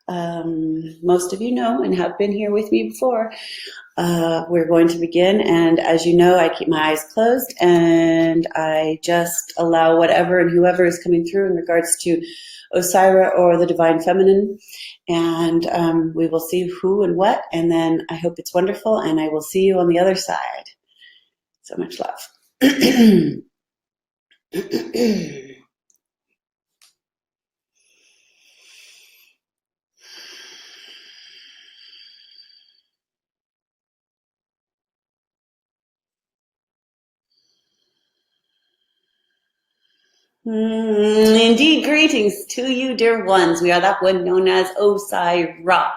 Most of you know and have been here with me before. We're going to begin, and as you know, I keep my eyes closed and I just allow whatever and whoever is coming through in regards to Osairah or the Divine Feminine, and we will see who and what, and then I hope it's wonderful, and I will see you on the other side. So much love. Indeed, greetings to you, dear ones. We are that one known as Osairah.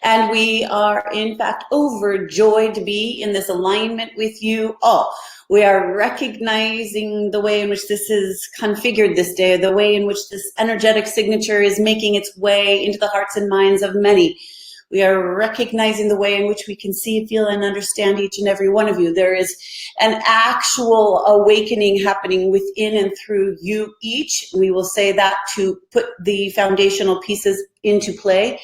And we are, in fact, overjoyed to be in this alignment with you all. We are recognizing the way in which this is configured this day, the way in which this energetic signature is making its way into the hearts and minds of many. We are recognizing the way in which we can see, feel, and understand each and every one of you. There is an actual awakening happening within and through you each. We will say that to put the foundational pieces into play.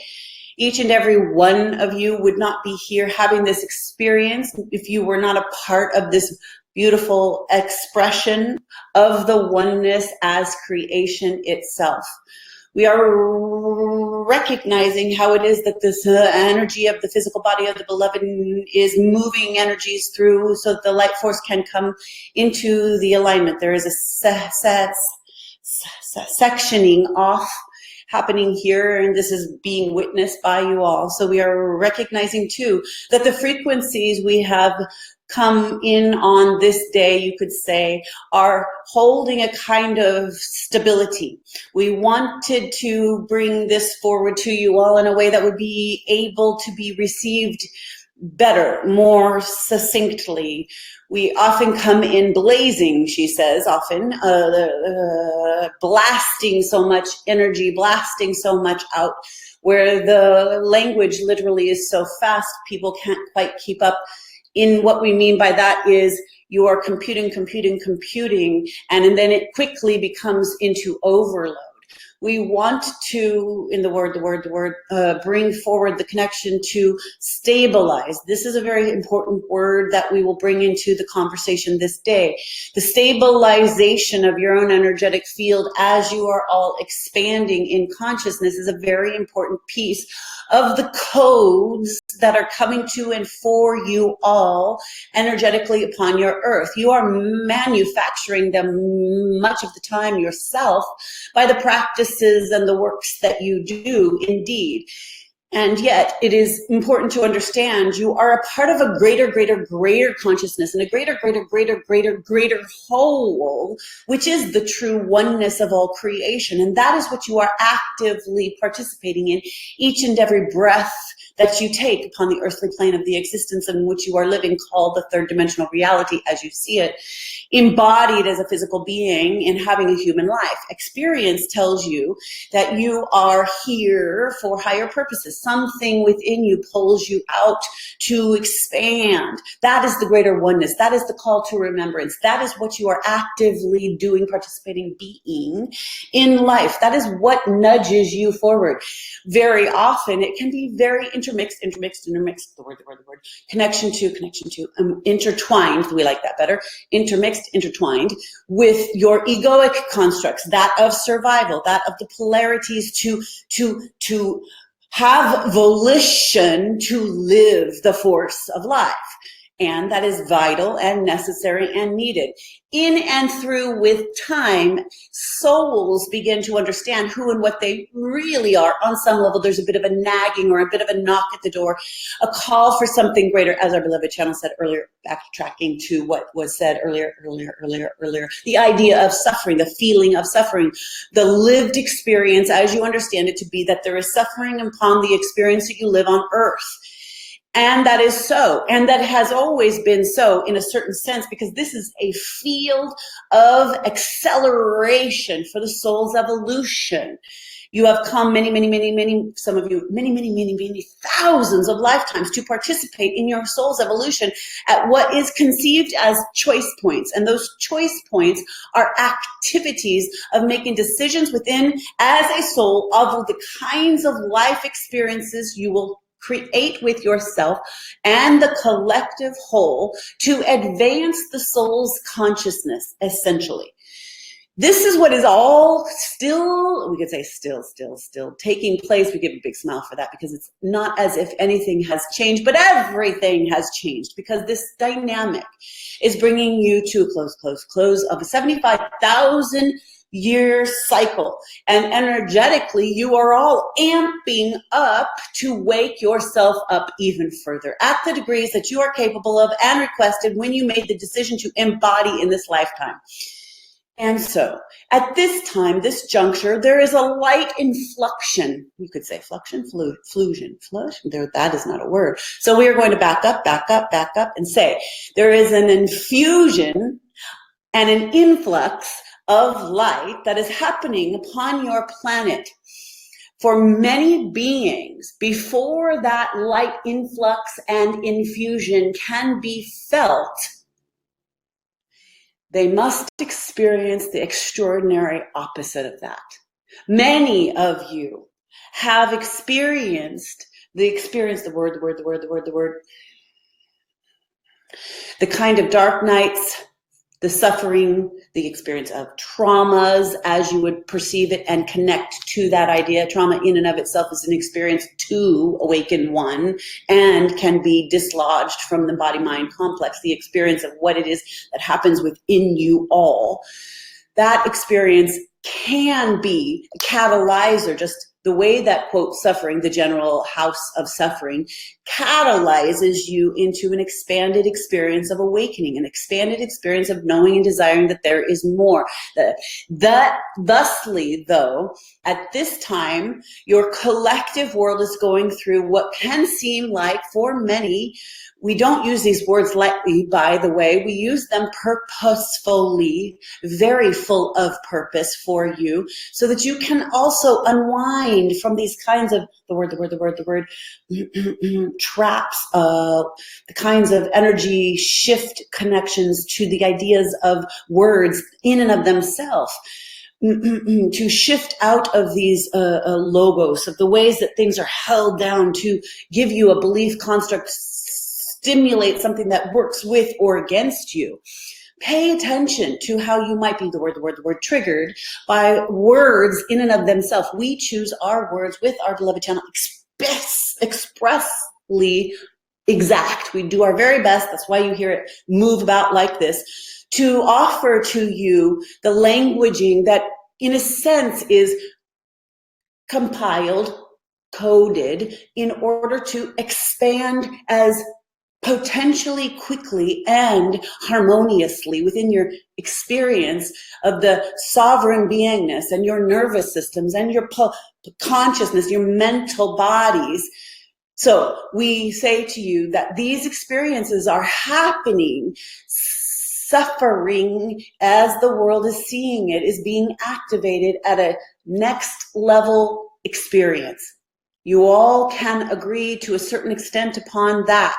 Each and every one of you would not be here having this experience if you were not a part of this beautiful expression of the oneness as creation itself. We are recognizing how it is that this energy of the physical body of the beloved is moving energies through so that the light force can come into the alignment. There is a sectioning off happening here, and this is being witnessed by you all. So we are recognizing too that the frequencies we have come in on this day, you could say, are holding a kind of stability. We wanted to bring this forward to you all in a way that would be able to be received better, more succinctly. We often come in blazing, she says, often, blasting so much energy, blasting so much out, where the language literally is so fast, people can't quite keep up. In what we mean by that is you are computing, and then it quickly becomes into overload. We want to, in the word, bring forward the connection to stabilize. This is a very important word that we will bring into the conversation this day. The stabilization of your own energetic field as you are all expanding in consciousness is a very important piece of the codes that are coming to and for you all energetically upon your earth. You are manufacturing them much of the time yourself by the practices and the works that you do, indeed. And yet it is important to understand you are a part of a greater consciousness and a greater whole, which is the true oneness of all creation. And that is what you are actively participating in each and every breath that you take upon the earthly plane of the existence in which you are living, called the third dimensional reality as you see it, embodied as a physical being and having a human life. Experience tells you that you are here for higher purposes. Something within you pulls you out to expand. That is the greater oneness. That is the call to remembrance. That is what you are actively doing, participating, being in life. That is what nudges you forward. Very often it can be very intermixed, the word, connection to, intertwined, we like that better, intertwined with your egoic constructs, that of survival, that of the polarities to have volition to live the force of life. And that is vital and necessary and needed. In and through with time, souls begin to understand who and what they really are. On some level, there's a bit of a nagging or a bit of a knock at the door, a call for something greater, as our beloved channel said earlier, backtracking to what was said earlier. The idea of suffering, the feeling of suffering, the lived experience as you understand it to be that there is suffering upon the experience that you live on earth. And that is so, and that has always been so in a certain sense, because this is a field of acceleration for the soul's evolution. You have come some of you, many thousands of lifetimes to participate in your soul's evolution at what is conceived as choice points. And those choice points are activities of making decisions within, as a soul, of the kinds of life experiences you will create with yourself and the collective whole to advance the soul's consciousness, essentially. This is what is all still, we could say still taking place. We give a big smile for that because it's not as if anything has changed, but everything has changed because this dynamic is bringing you to a close of a 75,000 year cycle. And energetically, you are all amping up to wake yourself up even further at the degrees that you are capable of and requested when you made the decision to embody in this lifetime. And so, at this time, this juncture, there is a light influxion. You could say fluxion, flusion, there, that is not a word. So we are going to back up, and say, there is an infusion and an influx of light that is happening upon your planet. For many beings, before that light influx and infusion can be felt, they must experience the extraordinary opposite of that. Many of you have experienced the kind of dark nights, the suffering, the experience of traumas as you would perceive it and connect to that idea. Trauma in and of itself is an experience to awaken one and can be dislodged from the body-mind complex, the experience of what it is that happens within you all. That experience can be a catalyzer, just the way that, quote, suffering, the general house of suffering, catalyzes you into an expanded experience of awakening, an expanded experience of knowing and desiring that there is more. Thusly, though, at this time, your collective world is going through what can seem like, for many, we don't use these words lightly, by the way. We use them purposefully, very full of purpose for you, so that you can also unwind from these kinds of, traps, the kinds of energy shift connections to the ideas of words in and of themselves. To shift out of these logos, of the ways that things are held down to give you a belief construct, stimulate something that works with or against you. Pay attention to how you might be the word triggered by words in and of themselves. We choose our words with our beloved channel expressly exact. We do our very best. That's why you hear it move about like this, to offer to you the languaging that in a sense is compiled, coded in order to expand as potentially quickly and harmoniously within your experience of the sovereign beingness and your nervous systems and your consciousness, your mental bodies. So we say to you that these experiences are happening. Suffering, as the world is seeing it, is being activated at a next level experience. You all can agree to a certain extent upon that.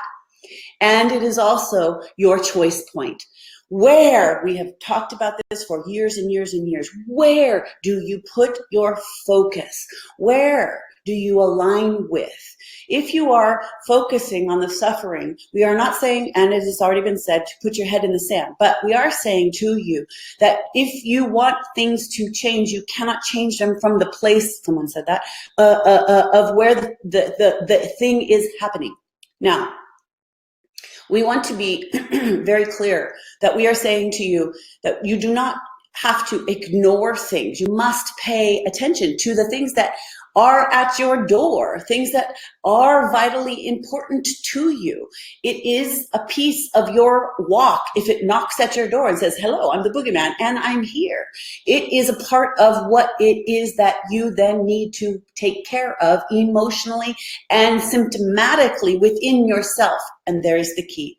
And it is also your choice point. Where, we have talked about this for years and years and years, where do you put your focus? Where do you align with? If you are focusing on the suffering, we are not saying, and it has already been said, to put your head in the sand, but we are saying to you that if you want things to change, you cannot change them from the place, someone said that, of where the thing is happening. Now, we want to be very clear that we are saying to you that you do not have to ignore things. You must pay attention to the things that are at your door, things that are vitally important to you. It is a piece of your walk if it knocks at your door and says, hello, I'm the boogeyman and I'm here. It is a part of what it is that you then need to take care of emotionally and symptomatically within yourself. And there is the key.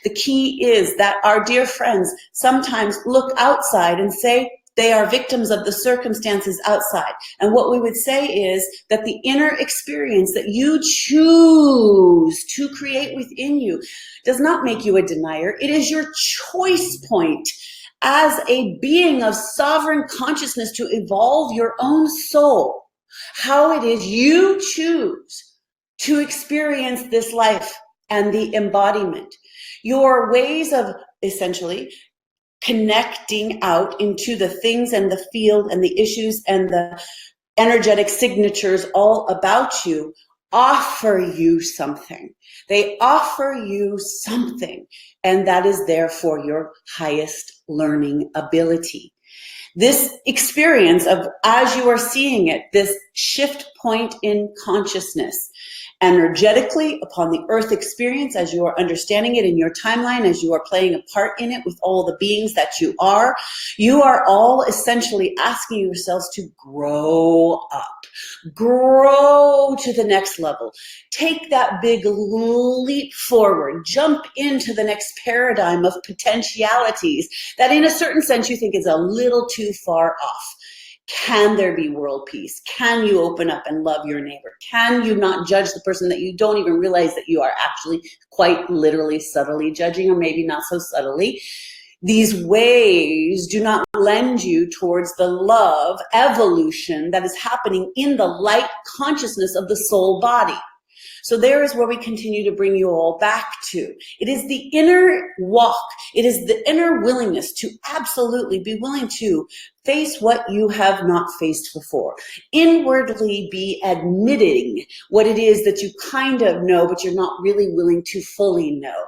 The key is that our dear friends sometimes look outside and say, they are victims of the circumstances outside. And what we would say is that the inner experience that you choose to create within you does not make you a denier. It is your choice point as a being of sovereign consciousness to evolve your own soul, how it is you choose to experience this life and the embodiment. Your ways of essentially connecting out into the things and the field and the issues and the energetic signatures all about you offer you something. They offer you something, and that is therefore your highest learning ability. This experience of, as you are seeing it, this shift point in consciousness, energetically upon the earth experience, as you are understanding it in your timeline, as you are playing a part in it with all the beings that you are all essentially asking yourselves to grow up, grow to the next level, take that big leap forward, jump into the next paradigm of potentialities that in a certain sense you think is a little too far off. Can there be world peace? Can you open up and love your neighbor? Can you not judge the person that you don't even realize that you are actually quite literally subtly judging, or maybe not so subtly? These ways do not lend you towards the love evolution that is happening in the light consciousness of the soul body. So there is where we continue to bring you all back to. It is the inner walk. It is the inner willingness to absolutely be willing to face what you have not faced before. Inwardly be admitting what it is that you kind of know, but you're not really willing to fully know.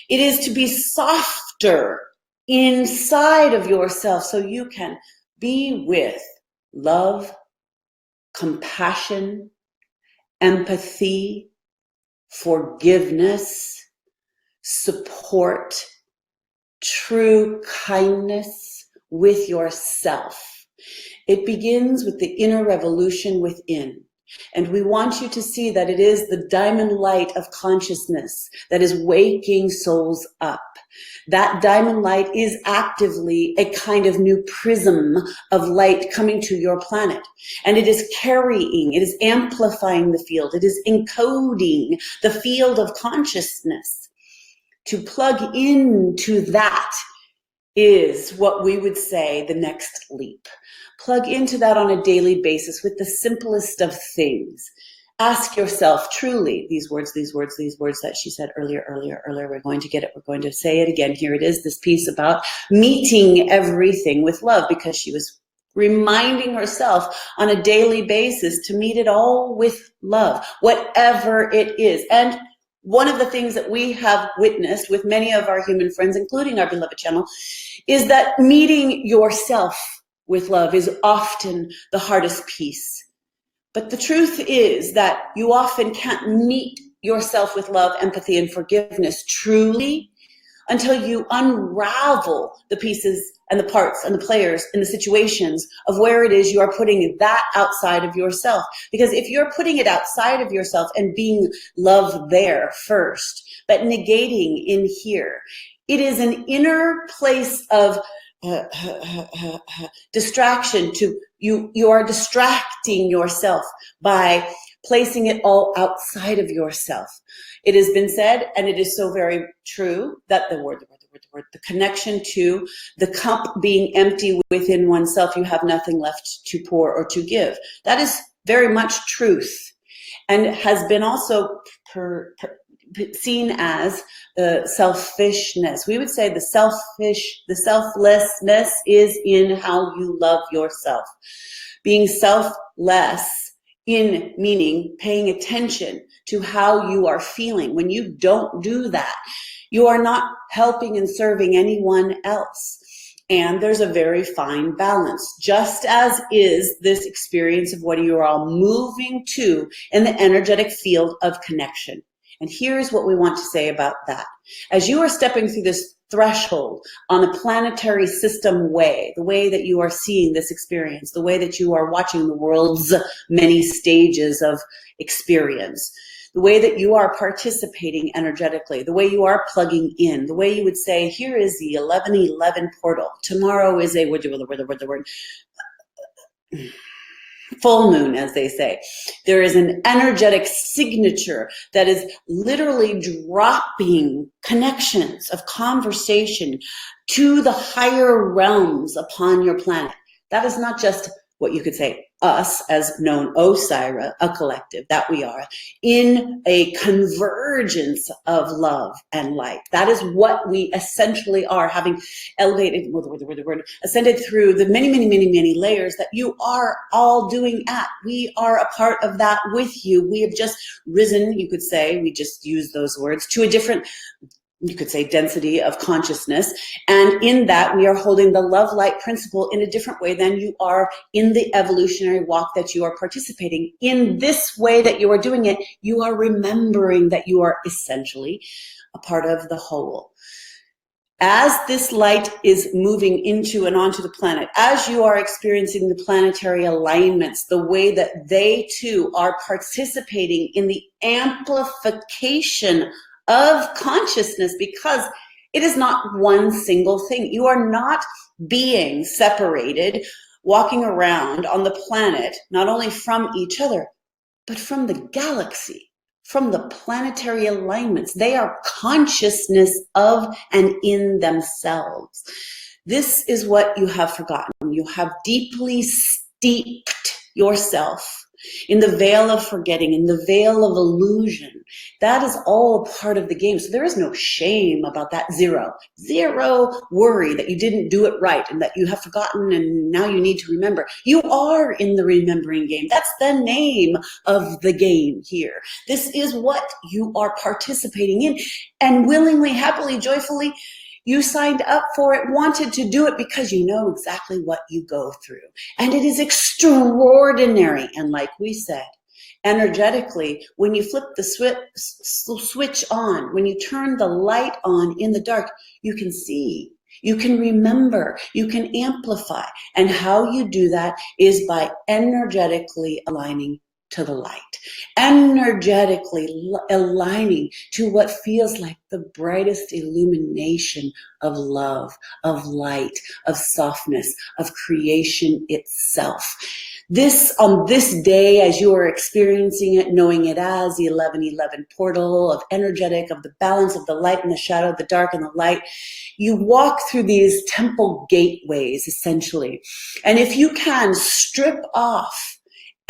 It is to be softer inside of yourself so you can be with love, compassion, empathy, forgiveness, support, true kindness with yourself. It begins with the inner revolution within. And we want you to see that it is the diamond light of consciousness that is waking souls up. That diamond light is actively a kind of new prism of light coming to your planet. And it is carrying, it is amplifying the field. It is encoding the field of consciousness. To plug into that is what we would say the next leap. Plug into that on a daily basis with the simplest of things. Ask yourself truly, these words that she said earlier, we're going to get it, we're going to say it again. Here it is, this piece about meeting everything with love, because she was reminding herself on a daily basis to meet it all with love, whatever it is. And one of the things that we have witnessed with many of our human friends, including our beloved channel, is that meeting yourself with love is often the hardest piece. But the truth is that you often can't meet yourself with love, empathy, and forgiveness truly until you unravel the pieces and the parts and the players and the situations of where it is you are putting that outside of yourself. Because if you're putting it outside of yourself and being love there first, but negating in here, it is an inner place of distraction. You are distracting yourself by placing it all outside of yourself. It has been said, and it is so very true, that the connection to the cup being empty within oneself, you have nothing left to pour or to give. That is very much truth, and has been also seen as selfishness. We would say the selflessness is in how you love yourself. Being selfless in meaning paying attention to how you are feeling. When you don't do that, you are not helping and serving anyone else. And there's a very fine balance, just as is this experience of what you are all moving to in the energetic field of connection. And here's what we want to say about that. As you are stepping through this threshold on a planetary system way, the way that you are seeing this experience, the way that you are watching the world's many stages of experience, the way that you are participating energetically, the way you are plugging in, the way you would say, here is the 1111 portal. Tomorrow is a full moon, as they say. There is an energetic signature that is literally dropping connections of conversation to the higher realms upon your planet. That is not just what you could say, us as known Osairah, a collective that we are, in a convergence of love and light. That is what we essentially are, having elevated, ascended through the many, many, many, many layers that you are all doing at. We are a part of that with you. We have just risen, you could say, we just use those words, to a different, you could say, density of consciousness. And in that, we are holding the love light principle in a different way than you are in the evolutionary walk that you are participating. In this way that you are doing it, you are remembering that you are essentially a part of the whole. As this light is moving into and onto the planet, as you are experiencing the planetary alignments, the way that they too are participating in the amplification of consciousness, because it is not one single thing. You are not being separated, walking around on the planet, not only from each other, but from the galaxy, from the planetary alignments. They are consciousness of and in themselves. This is what you have forgotten. You have deeply steeped yourself in the veil of forgetting, in the veil of illusion. That is all part of the game. So there is no shame about that. Zero worry that you didn't do it right and that you have forgotten and now you need to remember. You are in the remembering game. That's the name of the game here. This is what you are participating in, and willingly, happily, joyfully, you signed up for it, wanted to do it because you know exactly what you go through. And it is extraordinary. And like we said, energetically, when you flip the switch on, when you turn the light on in the dark, you can see, you can remember, you can amplify. And how you do that is by energetically aligning to the light, energetically aligning to what feels like the brightest illumination of love, of light, of softness, of creation itself. This, on this day, as you are experiencing it, knowing it as the 1111 portal of energetic, of the balance of the light and the shadow, the dark and the light, you walk through these temple gateways, essentially. And if you can, strip off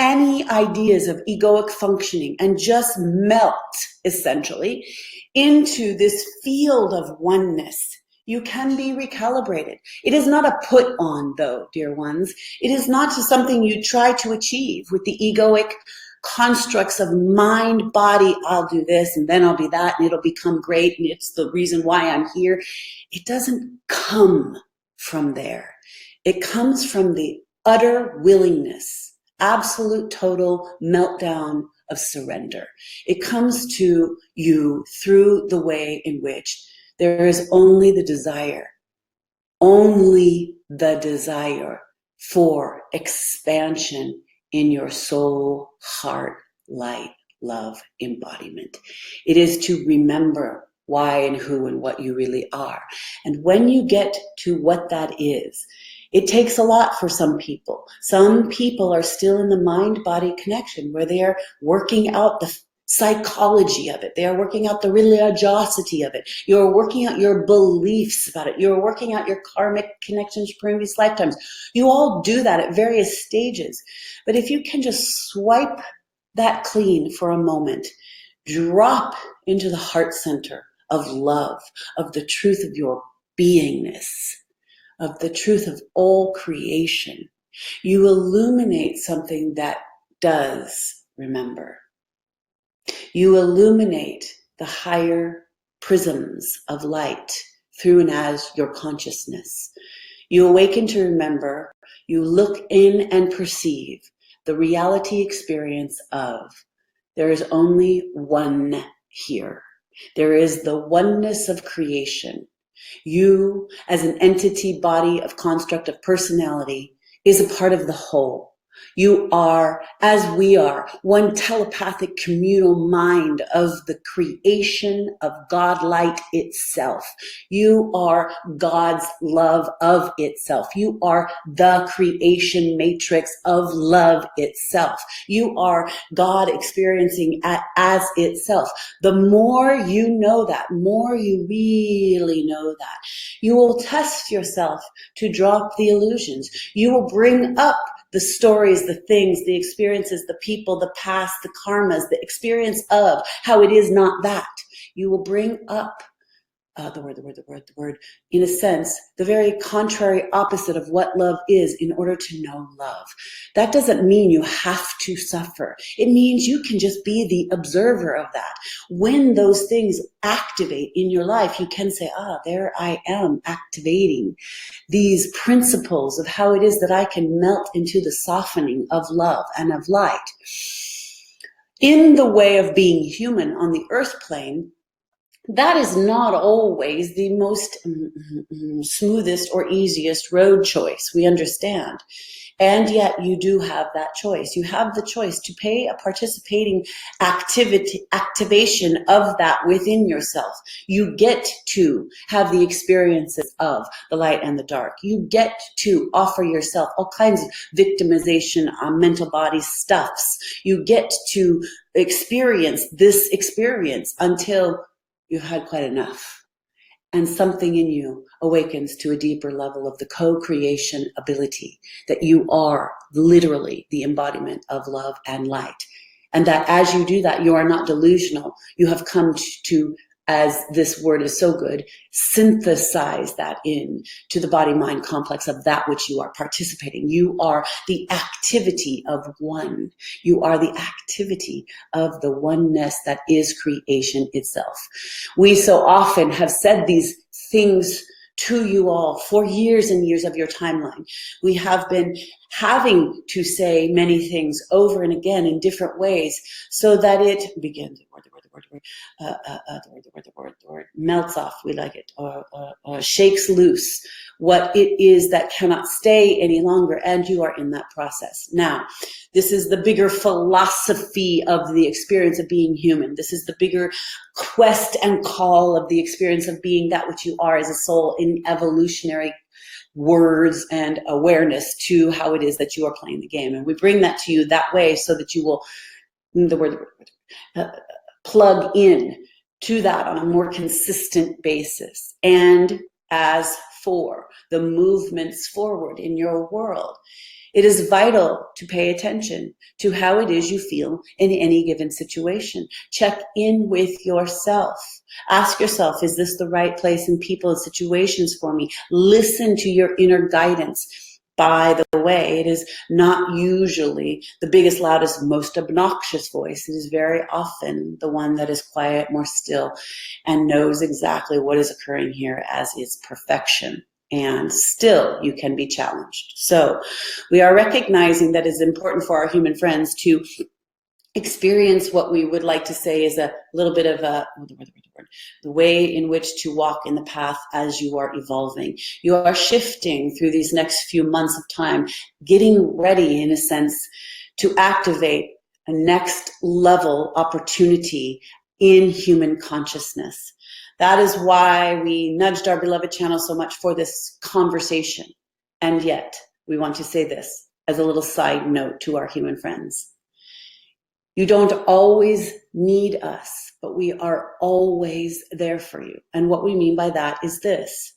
any ideas of egoic functioning and just melt, essentially, into this field of oneness, you can be recalibrated. It is not a put on, though, dear ones. It is not just something you try to achieve with the egoic constructs of mind, body. I'll do this and then I'll be that and it'll become great and it's the reason why I'm here. It doesn't come from there. It comes from the utter willingness, absolute total meltdown of surrender. It comes to you through the way in which there is only the desire for expansion in your soul, heart, light, love, embodiment. It is to remember why and who and what you really are. And when you get to what that is, it takes a lot for some people. Some people are still in the mind-body connection where they are working out the psychology of it. They are working out the religiosity of it. You're working out your beliefs about it. You're working out your karmic connections from previous lifetimes. You all do that at various stages. But if you can just swipe that clean for a moment, drop into the heart center of love, of the truth of your beingness, of the truth of all creation, you illuminate something that does remember. You illuminate the higher prisms of light through and as your consciousness. You awaken to remember, you look in and perceive the reality experience of there is only one here. There is the oneness of creation. You, as an entity, body of construct of personality, is a part of the whole. You are, as we are, one telepathic communal mind of the creation of God light itself. You are God's love of itself. You are the creation matrix of love itself. You are God experiencing as itself. The more you know that, more you really know that, you will test yourself to drop the illusions. You will bring up the stories, the things, the experiences, the people, the past, the karmas, the experience of how it is not that. You will bring up the word, in a sense, the very contrary opposite of what love is in order to know love. That doesn't mean you have to suffer. It means you can just be the observer of that. When those things activate in your life, you can say, there I am activating these principles of how it is that I can melt into the softening of love and of light. In the way of being human on the earth plane, that is not always the most smoothest or easiest road choice, we understand. And yet you do have that choice. You have the choice to pay a participating activation of that within yourself. You get to have the experiences of the light and the dark. You get to offer yourself all kinds of victimization, mental body stuffs. You get to experience this experience until you've had quite enough. And something in you awakens to a deeper level of the co-creation ability that you are literally the embodiment of love and light. And that as you do that, you are not delusional. You have come to, as this word is so good, synthesize that in to the body-mind complex of that which you are participating. You are the activity of one. You are the activity of the oneness that is creation itself. We so often have said these things to you all for years and years of your timeline. We have been having to say many things over and again in different ways so that it begins. The word melts off. We like it, or shakes loose what it is that cannot stay any longer, and you are in that process. Now, this is the bigger philosophy of the experience of being human. This is the bigger quest and call of the experience of being that which you are as a soul in evolutionary words and awareness to how it is that you are playing the game. And we bring that to you that way so that you will, plug in to that on a more consistent basis. And as for the movements forward in your world, it is vital to pay attention to how it is you feel in any given situation. Check in with yourself. Ask yourself, is this the right place and people and situations for me? Listen to your inner guidance. By the way, it is not usually the biggest, loudest, most obnoxious voice. It is very often the one that is quiet, more still, and knows exactly what is occurring here as its perfection. And still, you can be challenged. So we are recognizing that it's important for our human friends to experience what we would like to say is a little bit of the way in which to walk in the path as you are evolving. You are shifting through these next few months of time, getting ready in a sense to activate a next level opportunity in human consciousness. That is why we nudged our beloved channel so much for this conversation. And yet we want to say this as a little side note to our human friends. You don't always need us, but we are always there for you. And what we mean by that is this: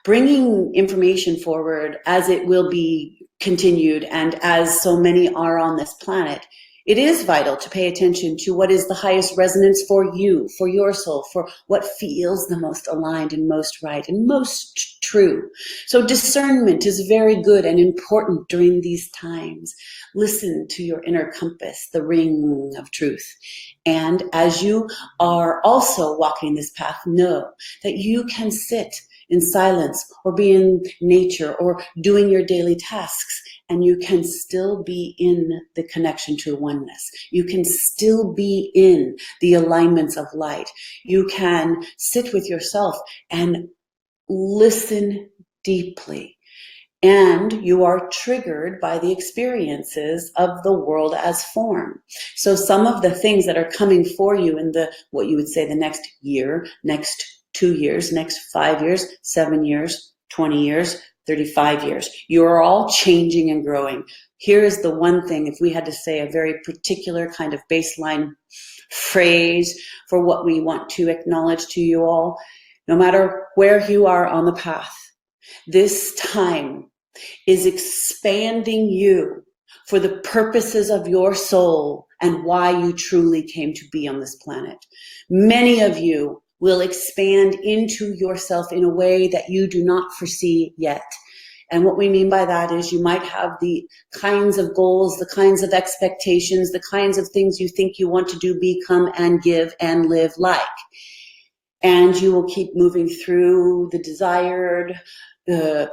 bringing information forward as it will be continued and as so many are on this planet. It is vital to pay attention to what is the highest resonance for you, for your soul, for what feels the most aligned and most right and most true. So discernment is very good and important during these times. Listen to your inner compass, the ring of truth. And as you are also walking this path, know that you can sit in silence or be in nature or doing your daily tasks, and you can still be in the connection to oneness. You can still be in the alignments of light. You can sit with yourself and listen deeply And you are triggered by the experiences of the world as form. So some of the things that are coming for you in the, what you would say, the next year, next 2 years, next 5 years, 7 years, 20 years, 35 years, you are all changing and growing. Here is the one thing, if we had to say a very particular kind of baseline phrase for what we want to acknowledge to you all, no matter where you are on the path, this time is expanding you for the purposes of your soul and why you truly came to be on this planet. Many of you will expand into yourself in a way that you do not foresee yet. And what we mean by that is you might have the kinds of goals, the kinds of expectations, the kinds of things you think you want to do, become, and give, and live like. And you will keep moving through the desired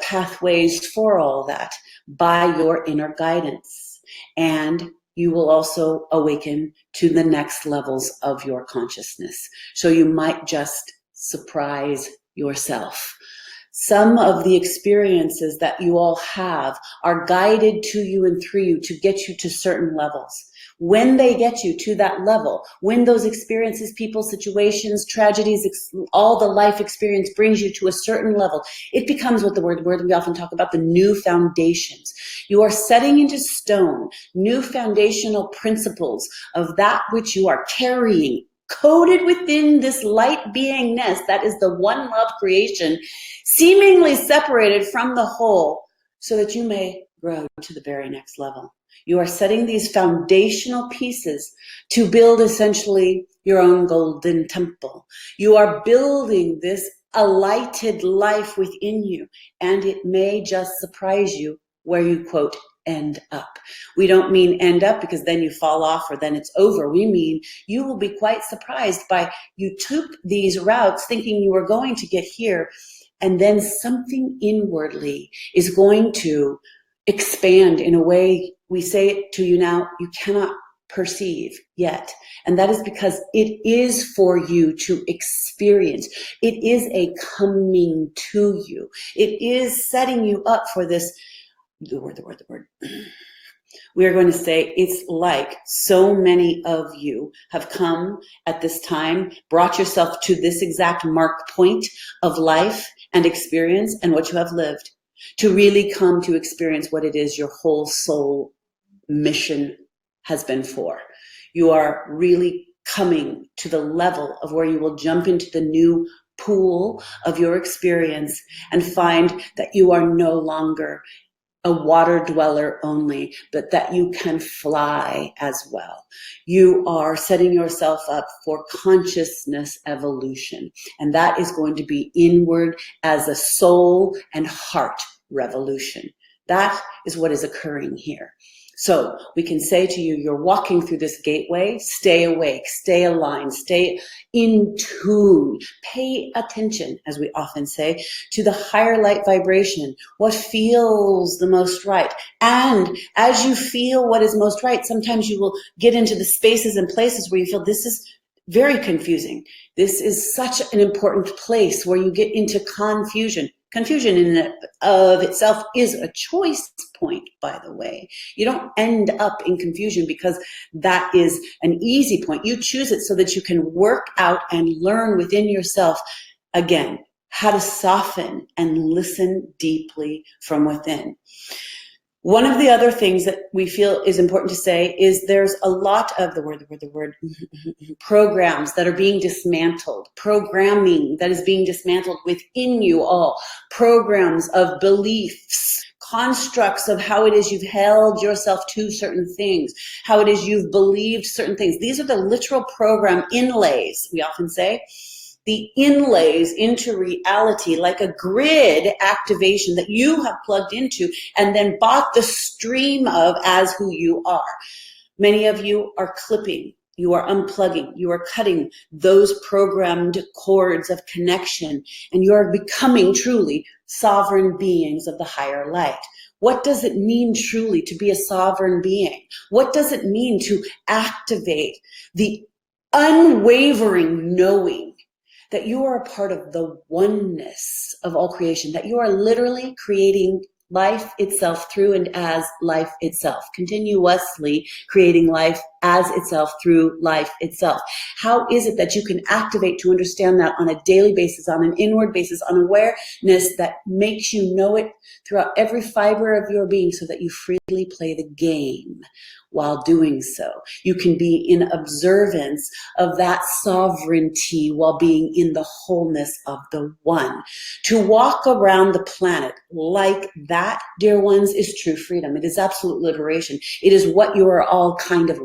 pathways for all that by your inner guidance. And you will also awaken to the next levels of your consciousness. So you might just surprise yourself. Some of the experiences that you all have are guided to you and through you to get you to certain levels. When they get you to that level, when those experiences, people, situations, tragedies, all the life experience brings you to a certain level, it becomes what the word we often talk about, the new foundations. You are setting into stone new foundational principles of that which you are carrying, coded within this light beingness that is the one love creation, seemingly separated from the whole, so that you may grow to the very next level. You are setting these foundational pieces to build essentially your own golden temple. You are building this alighted life within you, and it may just surprise you where you, quote, end up. We don't mean end up because then you fall off or then it's over. We mean you will be quite surprised by you took these routes thinking you were going to get here, and then something inwardly is going to expand in a way, we say it to you now, you cannot perceive yet. And that is because it is for you to experience. It is a coming to you. It is setting you up for this, the word. We are going to say it's like so many of you have come at this time, brought yourself to this exact mark point of life and experience and what you have lived, to really come to experience what it is your whole soul mission has been for. You are really coming to the level of where you will jump into the new pool of your experience and find that you are no longer a water dweller only, but that you can fly as well. You are setting yourself up for consciousness evolution, and that is going to be inward as a soul and heart revolution. That is what is occurring here. So we can say to you, you're walking through this gateway, stay awake, stay aligned, stay in tune, pay attention, as we often say, to the higher light vibration, what feels the most right. And as you feel what is most right, sometimes you will get into the spaces and places where you feel this is very confusing. This is such an important place where you get into confusion. Confusion in and of itself is a choice point, by the way. You don't end up in confusion because that is an easy point. You choose it so that you can work out and learn within yourself, again, how to soften and listen deeply from within. One of the other things that we feel is important to say is there's a lot of the word, programs that are being dismantled, programming that is being dismantled within you all, programs of beliefs, constructs of how it is you've held yourself to certain things, how it is you've believed certain things. These are the literal program inlays, we often say. The inlays into reality, like a grid activation that you have plugged into and then bought the stream of as who you are. Many of you are clipping, you are unplugging, you are cutting those programmed cords of connection, and you are becoming truly sovereign beings of the higher light. What does it mean truly to be a sovereign being? What does it mean to activate the unwavering knowing that you are a part of the oneness of all creation, that you are literally creating life itself through and as life itself, continuously creating life as itself through life itself. How is it that you can activate to understand that on a daily basis, on an inward basis, on awareness that makes you know it throughout every fiber of your being, so that you freely play the game while doing so? You can be in observance of that sovereignty while being in the wholeness of the one. To walk around the planet like that, dear ones, is true freedom. It is absolute liberation. It is what you are all kind of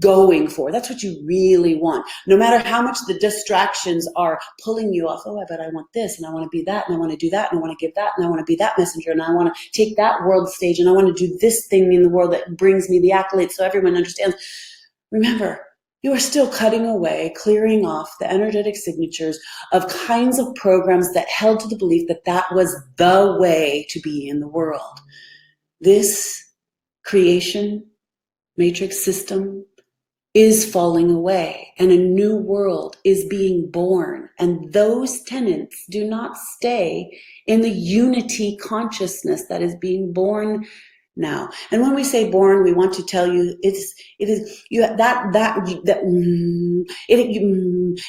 going for. That's what you really want. No matter how much the distractions are pulling you off. Oh, I bet I want this, and I want to be that, and I want to do that, and I want to give that, and I want to be that messenger, and I want to take that world stage, and I want to do this thing in the world that brings me the accolades so everyone understands. Remember, you are still cutting away, clearing off the energetic signatures of kinds of programs that held to the belief that that was the way to be in the world. This creation matrix system is falling away, and a new world is being born. And those tenets do not stay in the unity consciousness that is being born now. And when we say born, we want to tell you it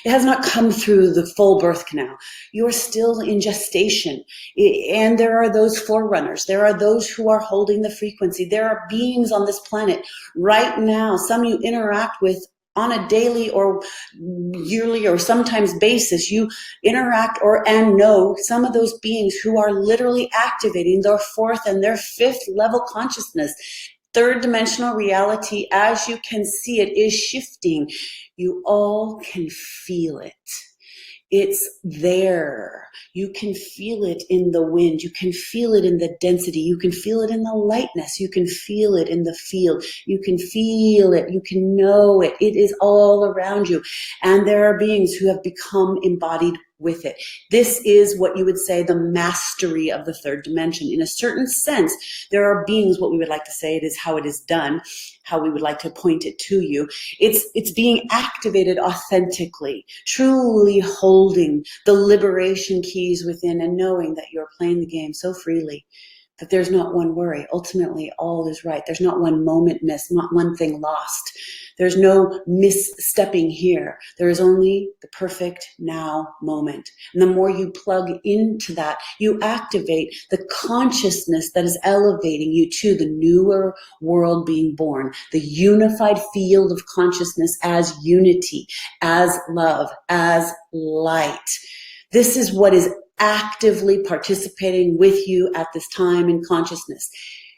has not come through the full birth canal. You're still in gestation, and there are those forerunners. There are those who are holding the frequency. There are beings on this planet right now, some you interact with on a daily or yearly or sometimes basis. You interact and know some of those beings who are literally activating their fourth and their fifth level consciousness. Third dimensional reality, as you can see it, is shifting. You all can feel it. It's there. You can feel it in the wind. You can feel it in the density. You can feel it in the lightness. You can feel it in the field. You can feel it. You can know it. It is all around you. And there are beings who have become embodied with it. This is what you would say the mastery of the third dimension. In a certain sense, there are beings, what we would like to say, it is how it is done, how we would like to point it to you. It's being activated authentically, truly holding the liberation keys within and knowing that you're playing the game so freely that there's not one worry. Ultimately, all is right. There's not one moment missed, not one thing lost. There's no misstepping here. There is only the perfect now moment. And the more you plug into that, you activate the consciousness that is elevating you to the newer world being born, the unified field of consciousness as unity, as love, as light. This is what is actively participating with you at this time in consciousness.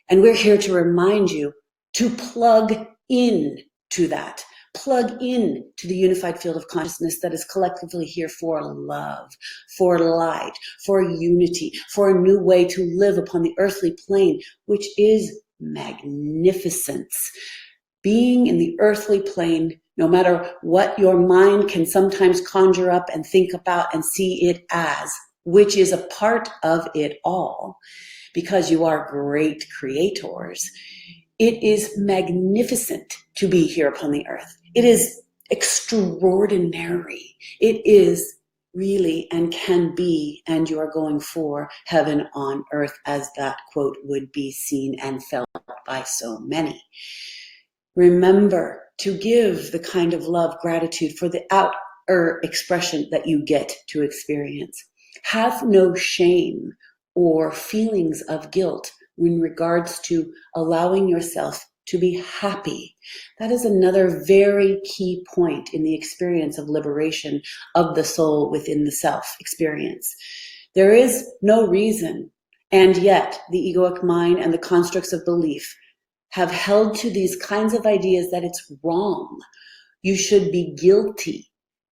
And we're here to remind you to plug in to that. Plug in to the unified field of consciousness that is collectively here for love, for light, for unity, for a new way to live upon the earthly plane, which is magnificence. Being in the earthly plane, no matter what your mind can sometimes conjure up and think about and see it as, which is a part of it all, because you are great creators. It is magnificent to be here upon the earth. It is extraordinary. It is really and can be, and you are going for heaven on earth, as that quote would be seen and felt by so many. Remember to give the kind of love, gratitude for the outer expression that you get to experience. Have no shame or feelings of guilt in regards to allowing yourself to be happy. That is another very key point in the experience of liberation of the soul within the self experience. There is no reason, and yet the egoic mind and the constructs of belief have held to these kinds of ideas that it's wrong. You should be guilty.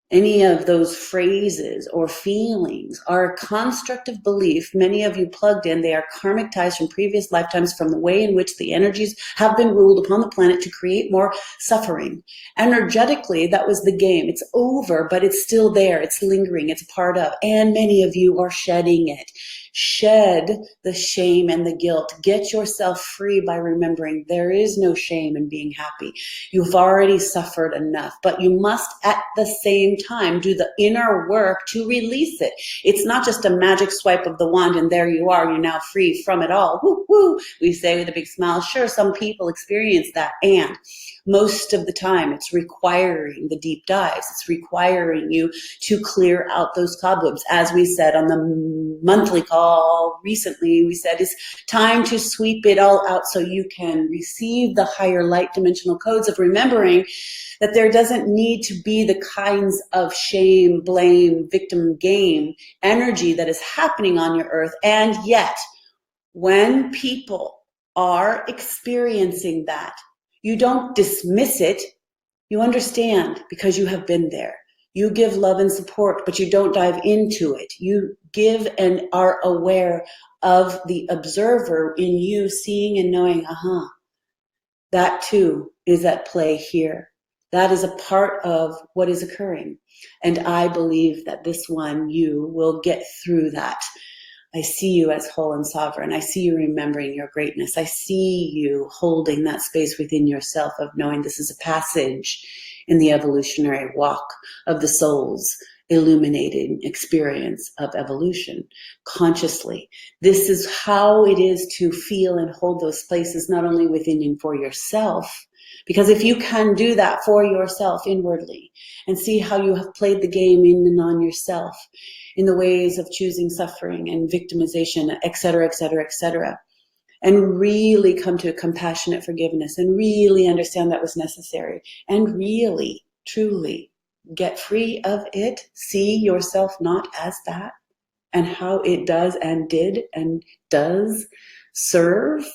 Any of those phrases or feelings are a construct of belief. Many of you plugged in, they are karmic ties from previous lifetimes, from the way in which the energies have been ruled upon the planet to create more suffering. Energetically, that was the game. It's over, but it's still there. It's lingering. It's a part of. And many of you are shedding it. Shed the shame and the guilt. Get yourself free by remembering there is no shame in being happy. You've already suffered enough, but you must at the same time do the inner work to release it. It's not just a magic swipe of the wand and there you are, you're now free from it all. Woo, woo, we say with a big smile. Sure, some people experience that, and most of the time it's requiring the deep dives. It's requiring you to clear out those cobwebs. As we said on the monthly call recently, we said it's time to sweep it all out so you can receive the higher light dimensional codes of remembering that there doesn't need to be the kinds of shame, blame, victim game energy that is happening on your earth. And yet, when people are experiencing that, you don't dismiss it. You understand because you have been there. You give love and support, but you don't dive into it. You give and are aware of the observer in you seeing and knowing, that too is at play here. That is a part of what is occurring. And I believe that this one, you will get through that. I see you as whole and sovereign. I see you remembering your greatness. I see you holding that space within yourself of knowing this is a passage in the evolutionary walk of the soul's illuminated experience of evolution consciously. This is how it is to feel and hold those places, not only within and for yourself, because if you can do that for yourself inwardly and see how you have played the game in and on yourself, in the ways of choosing suffering and victimization, et cetera, and really come to a compassionate forgiveness and really understand that was necessary and really, truly get free of it, see yourself not as that and how it does and did and does serve,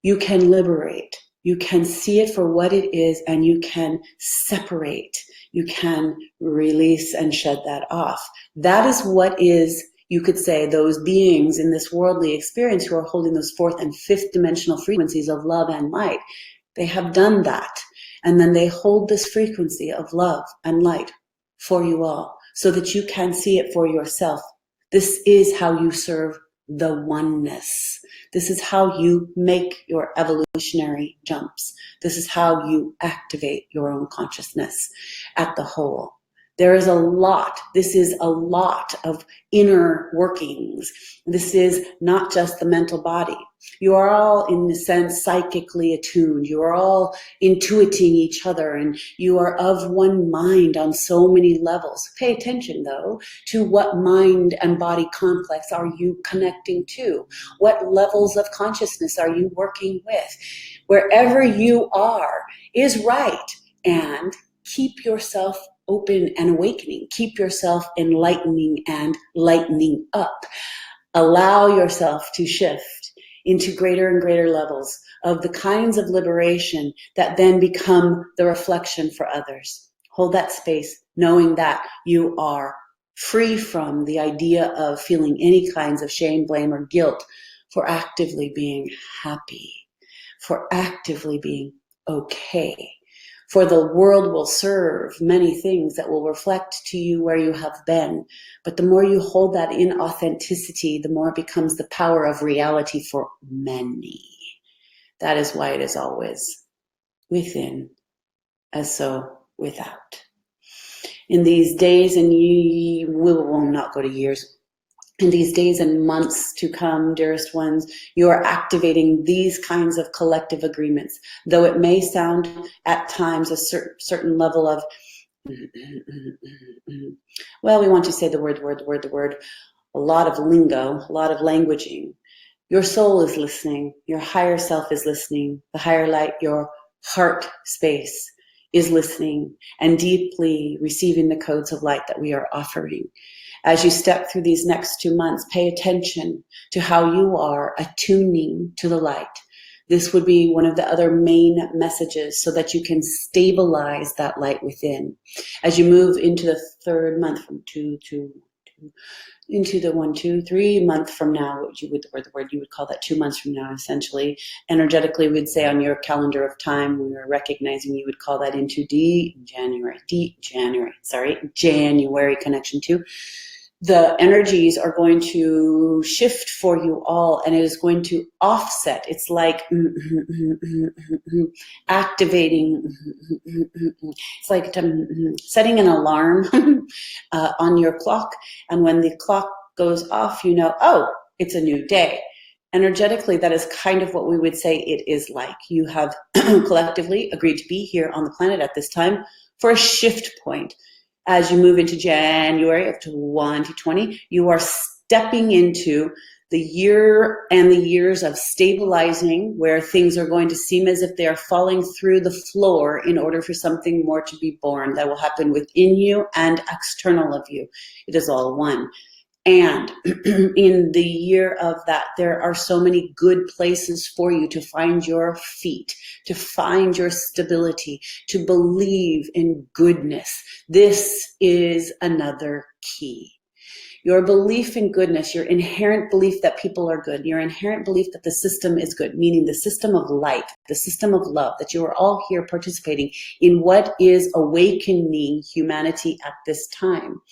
you can liberate. You can see it for what it is and you can separate. You can release and shed that off. That is what is, you could say, those beings in this worldly experience who are holding those fourth and fifth dimensional frequencies of love and light. They have done that. And then they hold this frequency of love and light for you all so that you can see it for yourself. This is how you serve the oneness. This is how you make your evolutionary jumps. This is how you activate your own consciousness at the whole. There is a lot. This is a lot of inner workings. This is not just the mental body. You are all, in a sense, psychically attuned. You are all intuiting each other, and you are of one mind on so many levels. Pay attention, though, to what mind and body complex are you connecting to? What levels of consciousness are you working with? Wherever you are is right, and keep yourself open and awakening. Keep yourself enlightening and lightening up. Allow yourself to shift into greater and greater levels of the kinds of liberation that then become the reflection for others. Hold that space, knowing that you are free from the idea of feeling any kinds of shame, blame, or guilt for actively being happy, for actively being okay. For the world will serve many things that will reflect to you where you have been. But the more you hold that in authenticity, the more it becomes the power of reality for many. That is why it is always within, as so without. In these days, and we will not go to years, in these days and months to come, dearest ones, you are activating these kinds of collective agreements. Though it may sound at times a certain level of, well, we want to say the word, a lot of lingo, a lot of languaging. Your soul is listening. Your higher self is listening. The higher light, your heart space is listening and deeply receiving the codes of light that we are offering. As you step through these next 2 months, pay attention to how you are attuning to the light. This would be one of the other main messages so that you can stabilize that light within. As you move into the third month from into the 1, 2, 3 month from now, you would call that 2 months from now, essentially. Energetically, we'd say on your calendar of time, we were recognizing you would call that into January connection 2. the energies are going to shift for you all, and it is going to offset. It's like activating. It's like setting an alarm on your clock, and when the clock goes off, you know, oh, it's a new day. Energetically, that is kind of what we would say it is like. You have collectively agreed to be here on the planet at this time for a shift point. As you move into January of 2020, you are stepping into the year and the years of stabilizing, where things are going to seem as if they are falling through the floor in order for something more to be born that will happen within you and external of you. It is all one. And in the year of that, there are so many good places for you to find your feet, to find your stability, to believe in goodness. This is another key. Your belief in goodness, your inherent belief that people are good, your inherent belief that the system is good, meaning the system of light, the system of love, that you are all here participating in what is awakening humanity at this time.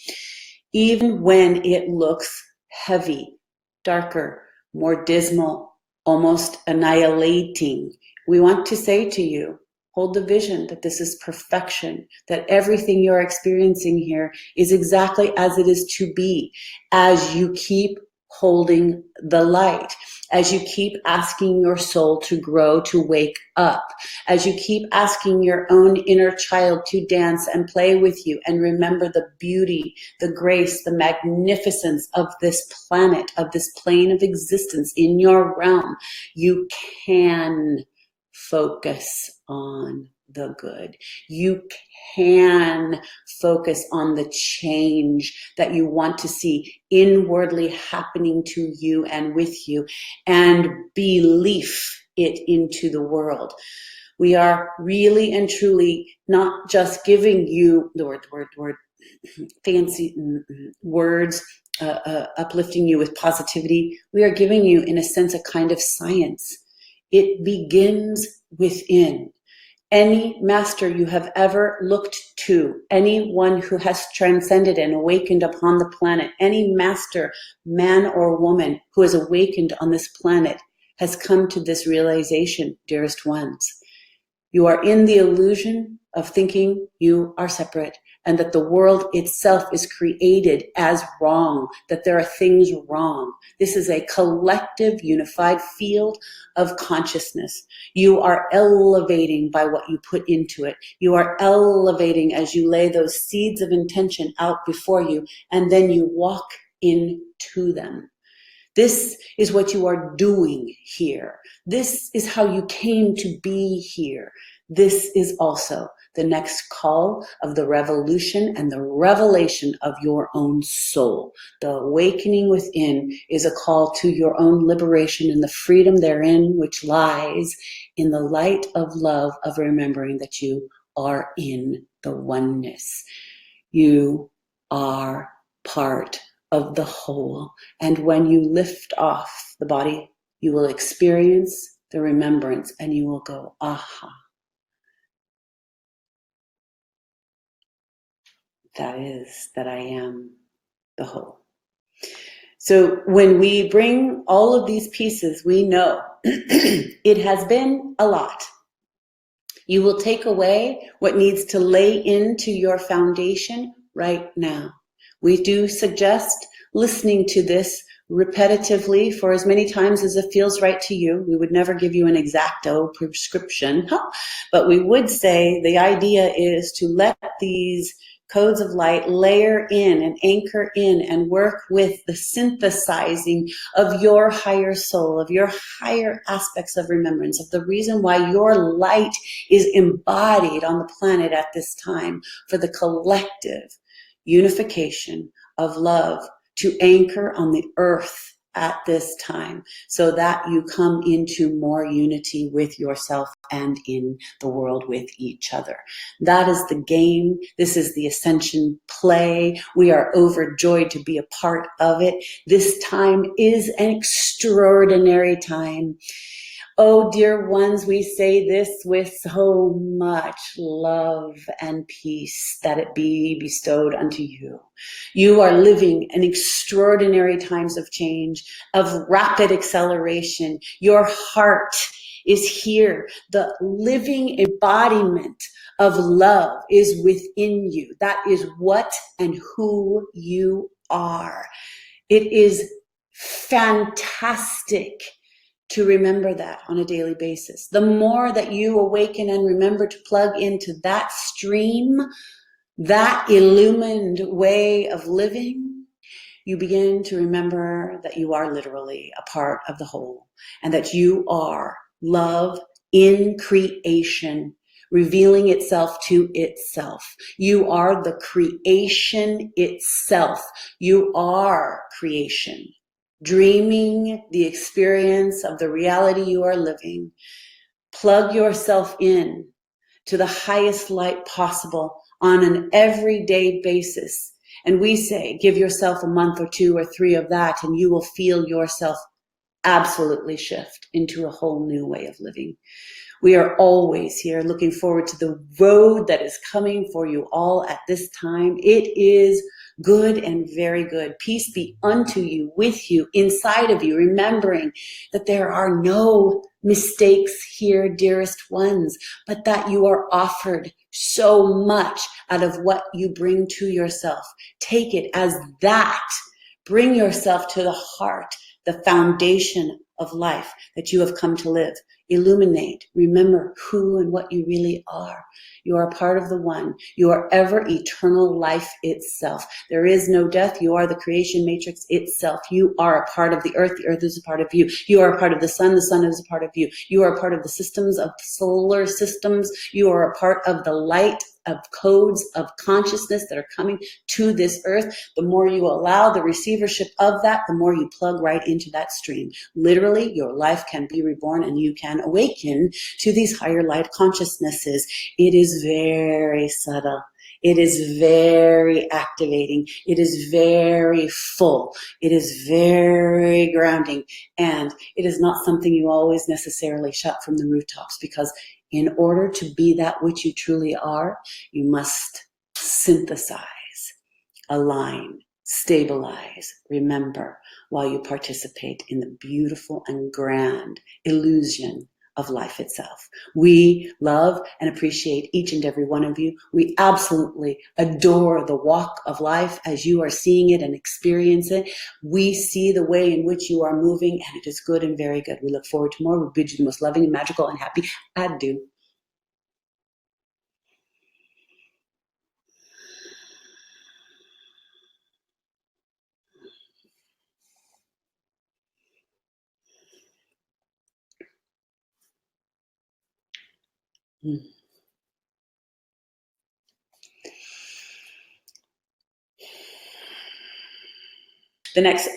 Even when it looks heavy, darker, more dismal, almost annihilating, we want to say to you, hold the vision that this is perfection, that everything you're experiencing here is exactly as it is to be, as you keep holding the light, as you keep asking your soul to grow, to wake up, as you keep asking your own inner child to dance and play with you and remember the beauty, the grace, the magnificence of this planet, of this plane of existence in your realm. You can focus on the good. You can focus on the change that you want to see inwardly happening to you and with you, and belief it into the world. We are really and truly not just giving you the word, fancy words, uplifting you with positivity. We are giving you, in a sense, a kind of science. It begins within. Any master you have ever looked to, anyone who has transcended and awakened upon the planet, any master, man or woman who has awakened on this planet, has come to this realization, dearest ones. You are in the illusion of thinking you are separate, and that the world itself is created as wrong, that there are things wrong. This is a collective, unified field of consciousness. You are elevating by what you put into it. You are elevating as you lay those seeds of intention out before you, and then you walk into them. This is what you are doing here. This is how you came to be here. This is also the next call of the revolution and the revelation of your own soul. The awakening within is a call to your own liberation and the freedom therein, which lies in the light of love, of remembering that you are in the oneness. You are part of the whole. And when you lift off the body, you will experience the remembrance and you will go, aha. That is that I am the whole. So when we bring all of these pieces, we know it has been a lot. You will take away what needs to lay into your foundation right now. We do suggest listening to this repetitively for as many times as it feels right to you. We would never give you an exacto prescription, but we would say the idea is to let these codes of light layer in and anchor in and work with the synthesizing of your higher soul, of your higher aspects of remembrance, of the reason why your light is embodied on the planet at this time, for the collective unification of love to anchor on the earth at this time, so that you come into more unity with yourself and in the world with each other. That is the game. This is the ascension play. We are overjoyed to be a part of it. This time is an extraordinary time. Oh, dear ones, we say this with so much love and peace that it be bestowed unto you. You are living in extraordinary times of change, of rapid acceleration. Your heart is here. The living embodiment of love is within you. That is what and who you are. It is fantastic to remember that on a daily basis. The more that you awaken and remember to plug into that stream, that illumined way of living, you begin to remember that you are literally a part of the whole and that you are love in creation, revealing itself to itself. You are the creation itself. You are creation, dreaming the experience of the reality you are living. Plug yourself in to the highest light possible on an everyday basis. And we say, give yourself a month or 2 or 3 of that, and you will feel yourself absolutely shift into a whole new way of living. We are always here looking forward to the road that is coming for you all at this time. It is good and very good. Peace be unto you, with you, inside of you, remembering that there are no mistakes here, dearest ones, but that you are offered so much out of what you bring to yourself. Take it as that. Bring yourself to the heart, the foundation of life that you have come to live. Illuminate. Remember who and what you really are. You are a part of the one. You are ever eternal life itself. There is no death. You are the creation matrix itself. You are a part of the earth. The earth is a part of you. You are a part of the sun. The sun is a part of you. You are a part of the systems of solar systems. You are a part of the light of codes of consciousness that are coming to this earth. The more you allow the receivership of that, the more you plug right into that stream. Literally, your life can be reborn and you can awaken to these higher light consciousnesses. It is very subtle. It is very activating. It is very full. It is very grounding. And it is not something you always necessarily shout from the rooftops, because in order to be that which you truly are, you must synthesize, align, stabilize, remember, while you participate in the beautiful and grand illusion of life itself. We love and appreciate each and every one of you. We absolutely adore the walk of life as you are seeing it and experience it. We see the way in which you are moving, and it is good and very good. We look forward to more. We bid you the most loving and magical and happy adieu. The next